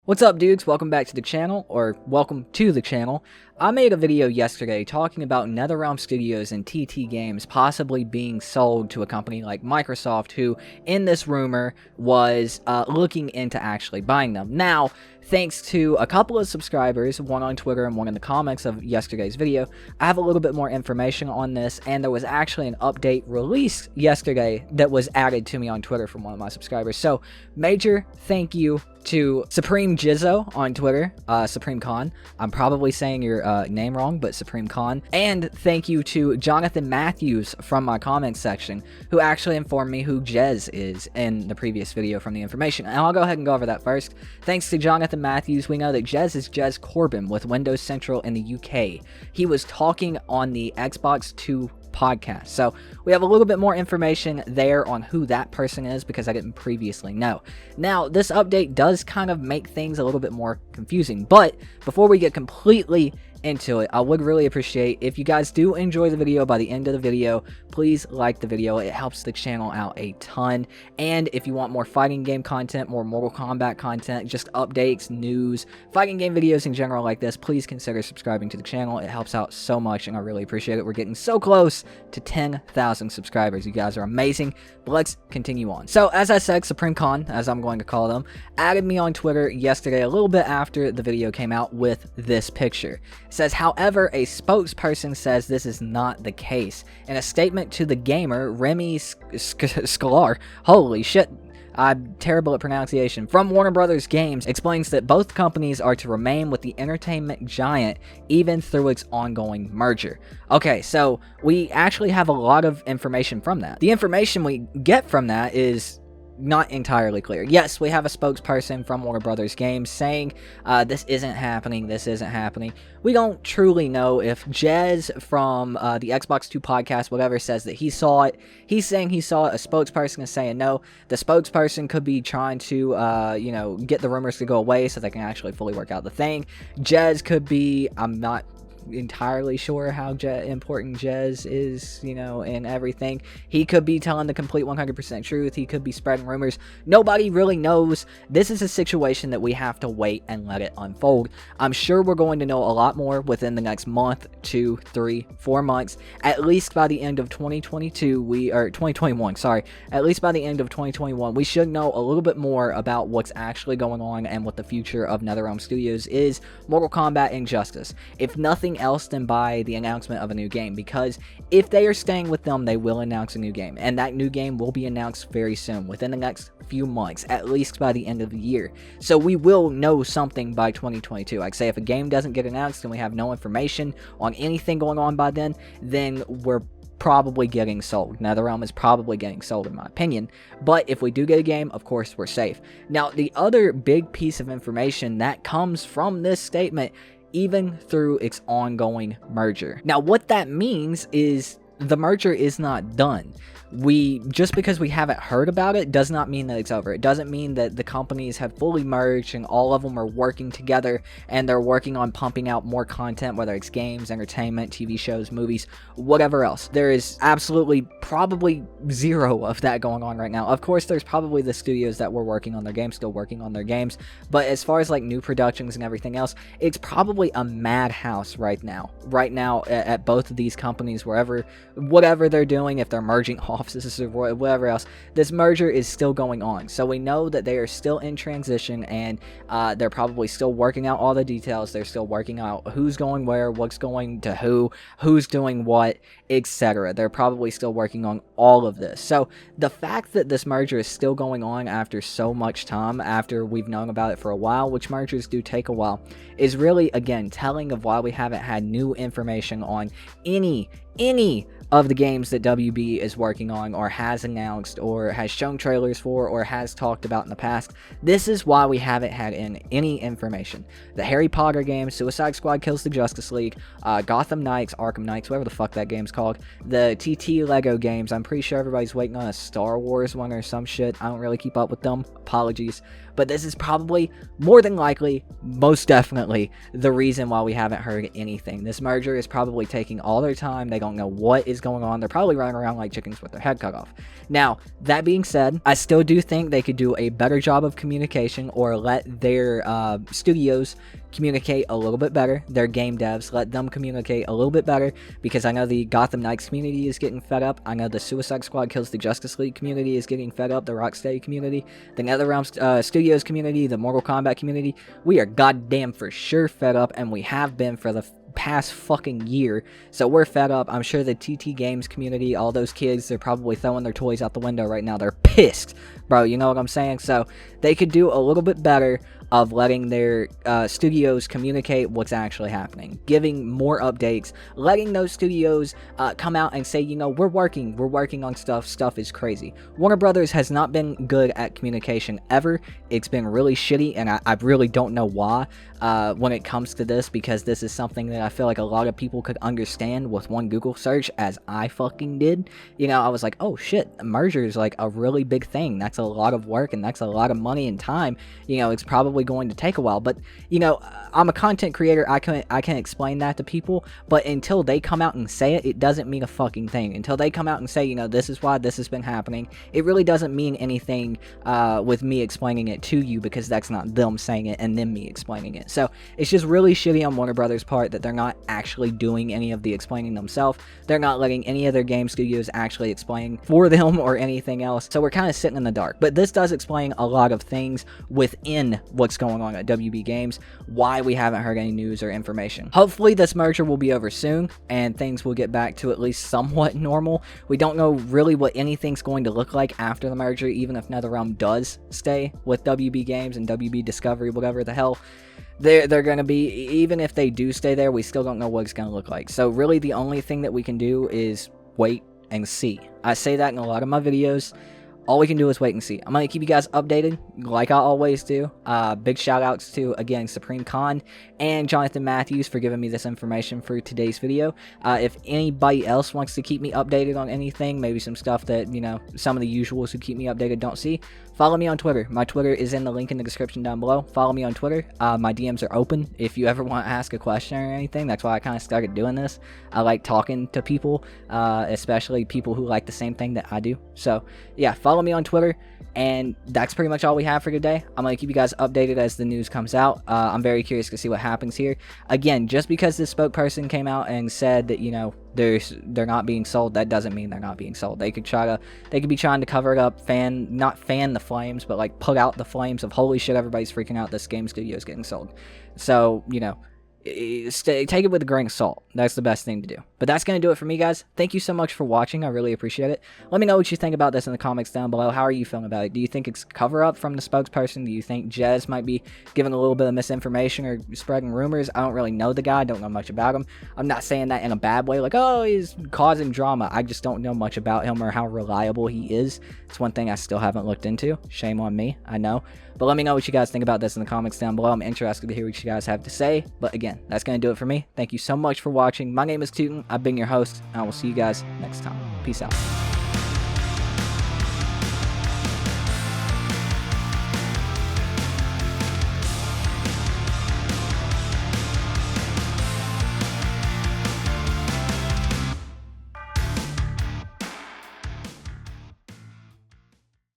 What's up, dudes? Welcome back to the channel, or welcome to the channel. I made a video yesterday talking about NetherRealm Studios and TT Games possibly being sold to a company like Microsoft, who, in this rumor, was looking into actually buying them. Now, thanks to a couple of subscribers, one on Twitter and one in the comments of yesterday's video, I have a little bit more information on this, and there was actually an update released yesterday that was added to me on Twitter from one of my subscribers. So, major thank you to Supreme Jizzo on Twitter, Supreme Khan. I'm probably saying your name wrong, but Supreme Khan. And thank you to Jonathan Matthews from my comments section, who actually informed me who Jez is in the previous video from the information. And I'll go ahead and go over that first. Thanks to Jonathan Matthews, we know that Jez is Jez Corbin with Windows Central in the UK. He was talking on the Xbox 2 podcast. So we have a little bit more information there on who that person is because I didn't previously know. Now, this update does kind of make things a little bit more confusing, but before we get completely into it, I would really appreciate if you guys do enjoy the video. By the end of the video, please like the video. It helps the channel out a ton. And if you want more fighting game content, more Mortal Kombat content, just updates, news, fighting game videos in general like this, please consider subscribing to the channel. It helps out so much and I really appreciate it. We're getting so close to 10,000 subscribers. You guys are amazing, but let's continue on. So as I said, Supreme Khan, as I'm going to call them, added me on Twitter yesterday a little bit after the video came out with this picture. It says, however, a spokesperson says this is not the case. In a statement to the gamer, Remy Sklar, holy shit, I'm terrible at pronunciation, from Warner Brothers Games, explains that both companies are to remain with the entertainment giant even through its ongoing merger. Okay, so we actually have a lot of information from that. The information we get from that is not entirely clear. Yes, we have a spokesperson from Warner Brothers Games saying this isn't happening, this isn't happening. We don't truly know if Jez from the Xbox 2 podcast, whatever, says that he saw it. He's saying he saw it. A spokesperson is saying no. The spokesperson could be trying to, you know, get the rumors to go away so they can actually fully work out the thing. Jez could be, I'm not entirely sure how important Jez is, you know, and everything. He could be telling the complete 100% truth. He could be spreading rumors. Nobody really knows. This is a situation that we have to wait and let it unfold. I'm sure we're going to know a lot more within the next month, 2, 3, 4 months. At least by the end of 2021, sorry. At least by the end of 2021, we should know a little bit more about what's actually going on and what the future of NetherRealm Studios is. Mortal Kombat and Justice. If nothing else than by the announcement of a new game, because if they are staying with them, they will announce a new game, and that new game will be announced very soon, within the next few months, at least by the end of the year. So we will know something by 2022. Like, say if a game doesn't get announced and we have no information on anything going on by then we're probably getting sold. NetherRealm is probably getting sold, in my opinion. But if we do get a game, of course, we're safe. Now, the other big piece of information that comes from this statement, even through its ongoing merger. Now, what that means is the merger is not done. Just because we haven't heard about it does not mean that it's over. It doesn't mean that the companies have fully merged and all of them are working together and they're working on pumping out more content, whether it's games, entertainment, TV shows, movies, whatever else. There is absolutely probably zero of that going on right now. Of course, there's probably the studios that were working on their games still working on their games, but as far as like new productions and everything else, it's probably a madhouse right now. Right now at both of these companies, whatever they're doing, if they're merging offices or whatever else, this merger is still going on. So we know that they are still in transition, and they're probably still working out all the details. They're still working out who's going where, what's going to who's doing what, etc. They're probably still working on all of this. So the fact that this merger is still going on after so much time, after we've known about it for a while, which mergers do take a while, is really, again, telling of why we haven't had new information on any of the games that WB is working on or has announced or has shown trailers for or has talked about in the past. This is why we haven't had any information. The Harry Potter game, Suicide Squad Kills the Justice League, Gotham Knights, Arkham Knights, whatever the fuck that game's called, the TT Lego games. I'm pretty sure everybody's waiting on a Star Wars one or some shit. I don't really keep up with them. Apologies. but this is probably, more than likely, most definitely, the reason why we haven't heard anything. This merger is probably taking all their time. They don't know what is going on. They're probably running around like chickens with their head cut off. Now, that being said, I still do think they could do a better job of communication, or let their studios communicate a little bit better. Their game devs, let them communicate a little bit better, because I know the Gotham Knights community is getting fed up. I know the Suicide Squad Kills the Justice League community is getting fed up. The Rocksteady community, the NetherRealm Studios community, the Mortal Kombat community. We are goddamn for sure fed up, and we have been for the past fucking year. So we're fed up. I'm sure the TT Games community, all those kids, they're probably throwing their toys out the window right now. They're pissed, bro. You know what I'm saying? So they could do a little bit better of letting their studios communicate what's actually happening, giving more updates, letting those studios come out and say, you know, we're working on stuff is crazy. Warner Brothers has not been good at communication ever. It's been really shitty, and I really don't know why when it comes to this, because this is something that I feel like a lot of people could understand with one Google search, as I fucking did. You know, I was like, oh shit, a merger is like a really big thing. That's a lot of work, and that's a lot of money and time. You know, it's probably going to take a while, but you know, I'm a content creator. I can explain that to people, but until they come out and say it, it doesn't mean a fucking thing. Until they come out and say, you know, this is why this has been happening, it really doesn't mean anything with me explaining it to you, because that's not them saying it and then me explaining it. So it's just really shitty on Warner Brothers' part that they're not actually doing any of the explaining themselves. They're not letting any of their game studios actually explain for them or anything else. So we're kind of sitting in the dark. But this does explain a lot of things within what's going on at WB Games, why we haven't heard any news or information. Hopefully this merger will be over soon and things will get back to at least somewhat normal. We don't know really what anything's going to look like after the merger, even if NetherRealm does stay with WB Games and WB Discovery, whatever the hell they're going to be. Even if they do stay there, we still don't know what it's going to look like. So really the only thing that we can do is wait and see. I say that in a lot of my videos. All we can do is wait and see. I'm going to keep you guys updated like I always do. Big shout outs to, again, Supreme Khan and Jonathan Matthews for giving me this information for today's video. If anybody else wants to keep me updated on anything, maybe some stuff that, you know, some of the usuals who keep me updated don't see, follow me on Twitter. My Twitter is in the link in the description down below. Follow me on Twitter. My DMs are open if you ever want to ask a question or anything. That's why I kind of started doing this. I like talking to people, especially people who like the same thing that I do. So, yeah, follow me on Twitter, and that's pretty much all we have for today. I'm going to keep you guys updated as the news comes out. I'm very curious to see what happens here. Again, just because this spokesperson came out and said that, you know, they're not being sold, that doesn't mean they're not being sold. They could be trying to cover it up, not fan the flames, but like put out the flames of holy shit, everybody's freaking out, this game studio is getting sold. So, you know, take it with a grain of salt. That's the best thing to do. But that's going to do it for me, guys. Thank you so much for watching. I really appreciate it. Let me know what you think about this in the comments down below. How are you feeling about it? Do you think it's cover-up from the spokesperson? Do you think Jez might be giving a little bit of misinformation or spreading rumors? I don't really know the guy. I don't know much about him. I'm not saying that in a bad way, like, oh, he's causing drama. I just don't know much about him or how reliable he is. It's one thing I still haven't looked into. Shame on me, I know. But let me know what you guys think about this in the comments down below. I'm interested to hear what you guys have to say. But again, that's going to do it for me. Thank you so much for watching. My name is Tooten. I've been your host, and I will see you guys next time. Peace out.